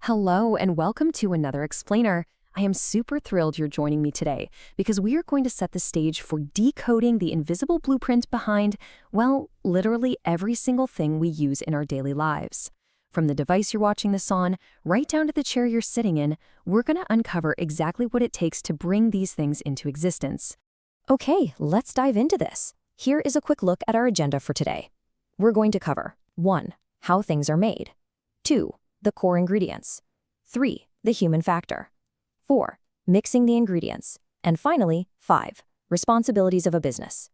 Hello, and welcome to another explainer. I am super thrilled you're joining me today because we are going to set the stage for decoding the invisible blueprint behind, well, literally every single thing we use in our daily lives. From the device you're watching this on, right down to the chair you're sitting in, we're going to uncover exactly what it takes to bring these things into existence. Okay, let's dive into this. Here is a quick look at our agenda for today. We're going to cover 1. How things are made. 2. The core ingredients. 3. The human factor. 4. Mixing the ingredients. And finally, 5. Responsibilities of a business.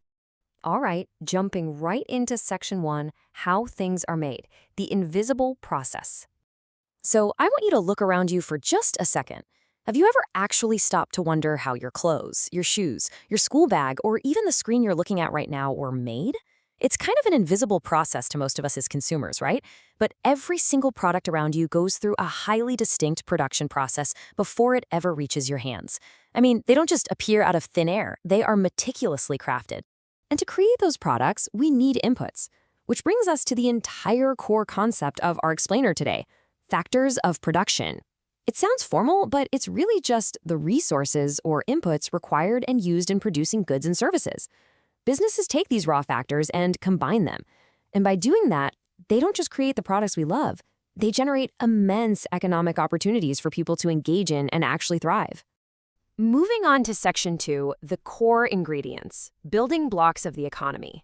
All right, jumping right into section 1, how things are made, the invisible process. So I want you to look around you for just a second. Have you ever actually stopped to wonder how your clothes, your shoes, your school bag, or even the screen you're looking at right now were made? It's kind of an invisible process to most of us as consumers, right? But every single product around you goes through a highly distinct production process before it ever reaches your hands. I mean, they don't just appear out of thin air, they are meticulously crafted. And to create those products, we need inputs. Which brings us to the entire core concept of our explainer today, factors of production. It sounds formal, but it's really just the resources or inputs required and used in producing goods and services. Businesses take these raw factors and combine them. And by doing that, they don't just create the products we love, they generate immense economic opportunities for people to engage in and actually thrive. Moving on to section 2, the core ingredients, building blocks of the economy.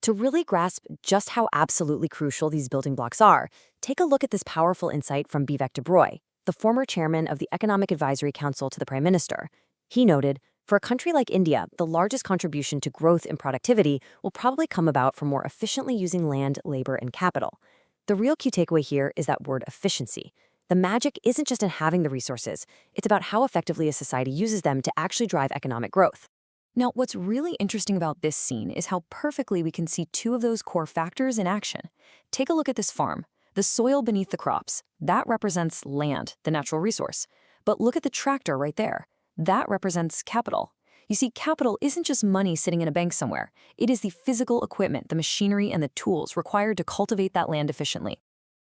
To really grasp just how absolutely crucial these building blocks are, take a look at this powerful insight from Vivek Debroy, the former chairman of the Economic Advisory Council to the Prime Minister. He noted, for a country like India, the largest contribution to growth in productivity will probably come about from more efficiently using land, labor, and capital. The real key takeaway here is that word efficiency. The magic isn't just in having the resources, it's about how effectively a society uses them to actually drive economic growth. Now, what's really interesting about this scene is how perfectly we can see two of those core factors in action. Take a look at this farm. The soil beneath the crops, that represents land, the natural resource. But look at the tractor right there. That represents capital. You see, capital isn't just money sitting in a bank somewhere. It is the physical equipment, the machinery, and the tools required to cultivate that land efficiently.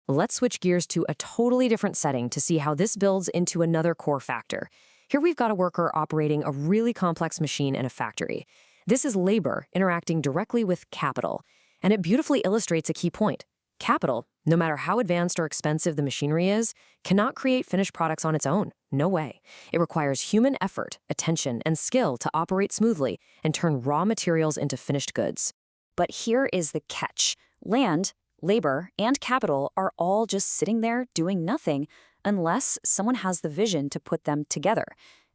Let's switch gears to a totally different setting to see how this builds into another core factor. Here we've got a worker operating a really complex machine in a factory. This is labor interacting directly with capital, and it beautifully illustrates a key point. Capital, no matter how advanced or expensive the machinery is, cannot create finished products on its own. No way. It requires human effort, attention, and skill to operate smoothly and turn raw materials into finished goods. But here is the catch. Land, labor, and capital are all just sitting there doing nothing unless someone has the vision to put them together.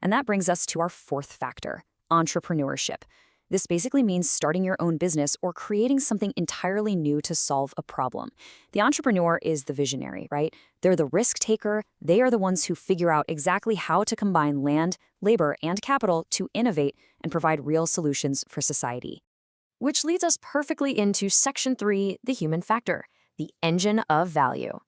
And that brings us to our fourth factor, entrepreneurship. This basically means starting your own business or creating something entirely new to solve a problem. The entrepreneur is the visionary, right? They're the risk taker. They are the ones who figure out exactly how to combine land, labor, and capital to innovate and provide real solutions for society. Which leads us perfectly into section 3, the human factor, the engine of value.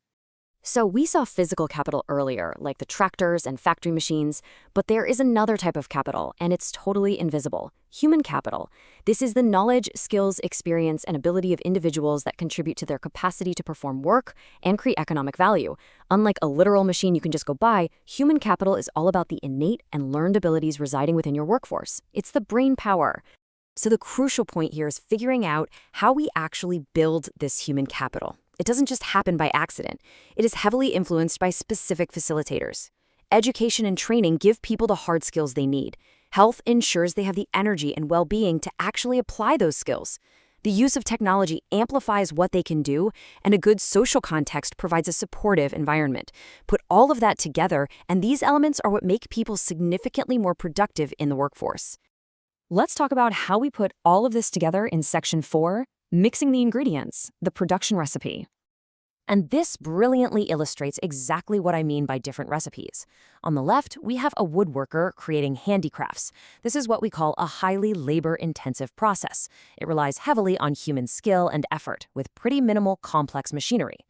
So we saw physical capital earlier, like the tractors and factory machines, but there is another type of capital, and it's totally invisible, human capital. This is the knowledge, skills, experience, and ability of individuals that contribute to their capacity to perform work and create economic value. Unlike a literal machine you can just go buy, human capital is all about the innate and learned abilities residing within your workforce. It's the brain power. So the crucial point here is figuring out how we actually build this human capital. It doesn't just happen by accident. It is heavily influenced by specific facilitators. Education and training give people the hard skills they need. Health ensures they have the energy and well-being to actually apply those skills. The use of technology amplifies what they can do, and a good social context provides a supportive environment. Put all of that together, and these elements are what make people significantly more productive in the workforce. Let's talk about how we put all of this together in section 4, mixing the ingredients, the production recipe. And this brilliantly illustrates exactly what I mean by different recipes. On the left, we have a woodworker creating handicrafts. This is what we call a highly labor-intensive process. It relies heavily on human skill and effort, with pretty minimal complex machinery.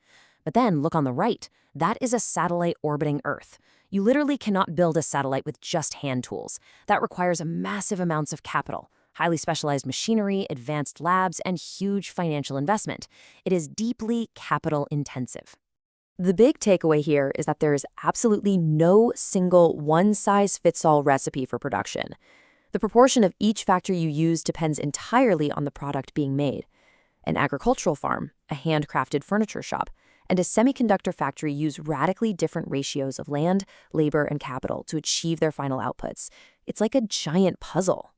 But then look on the right. That is a satellite orbiting Earth. You literally cannot build a satellite with just hand tools. That requires massive amounts of capital, highly specialized machinery, advanced labs, and huge financial investment. It is deeply capital intensive. The big takeaway here is that there is absolutely no single one-size-fits-all recipe for production. The proportion of each factor you use depends entirely on the product being made. An agricultural farm, a handcrafted furniture shop, and a semiconductor factory use radically different ratios of land, labor, and capital to achieve their final outputs. It's like a giant puzzle.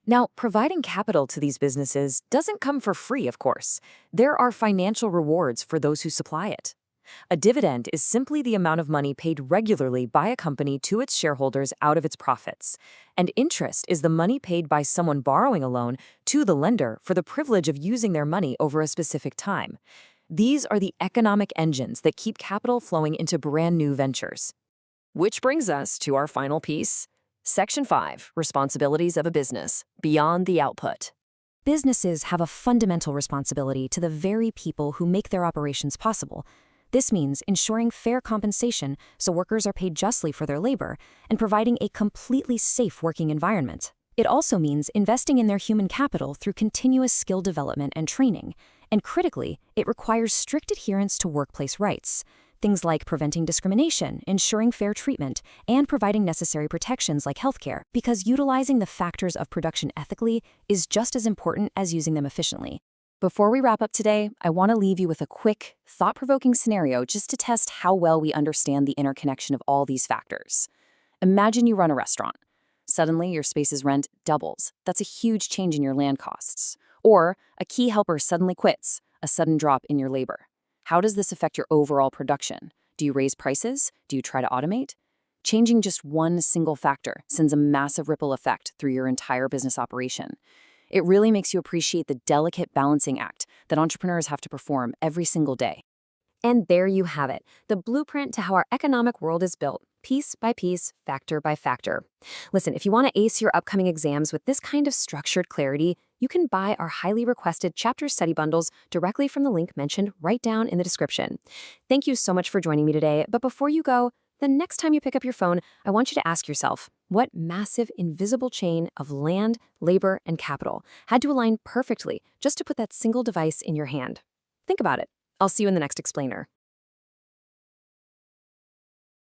Now, providing capital to these businesses doesn't come for free, of course. There are financial rewards for those who supply it. A dividend is simply the amount of money paid regularly by a company to its shareholders out of its profits. And interest is the money paid by someone borrowing a loan to the lender for the privilege of using their money over a specific time. These are the economic engines that keep capital flowing into brand new ventures. Which brings us to our final piece. Section 5, Responsibilities of a Business, Beyond the Output. Businesses have a fundamental responsibility to the very people who make their operations possible. This means ensuring fair compensation so workers are paid justly for their labor and providing a completely safe working environment. It also means investing in their human capital through continuous skill development and training. And critically, it requires strict adherence to workplace rights. Things like preventing discrimination, ensuring fair treatment, and providing necessary protections like healthcare, because utilizing the factors of production ethically is just as important as using them efficiently. Before we wrap up today, I want to leave you with a quick, thought-provoking scenario just to test how well we understand the interconnection of all these factors. Imagine you run a restaurant. Suddenly, your space's rent doubles. That's a huge change in your land costs. Or a key helper suddenly quits, a sudden drop in your labor. How does this affect your overall production? Do you raise prices? Do you try to automate? Changing just one single factor sends a massive ripple effect through your entire business operation. It really makes you appreciate the delicate balancing act that entrepreneurs have to perform every single day. And there you have it, the blueprint to how our economic world is built, piece by piece, factor by factor. Listen, if you want to ace your upcoming exams with this kind of structured clarity, you can buy our highly requested chapter study bundles directly from the link mentioned right down in the description. Thank you so much for joining me today, but before you go, the next time you pick up your phone, I want you to ask yourself, what massive invisible chain of land, labor, and capital had to align perfectly just to put that single device in your hand? Think about it. I'll see you in the next explainer.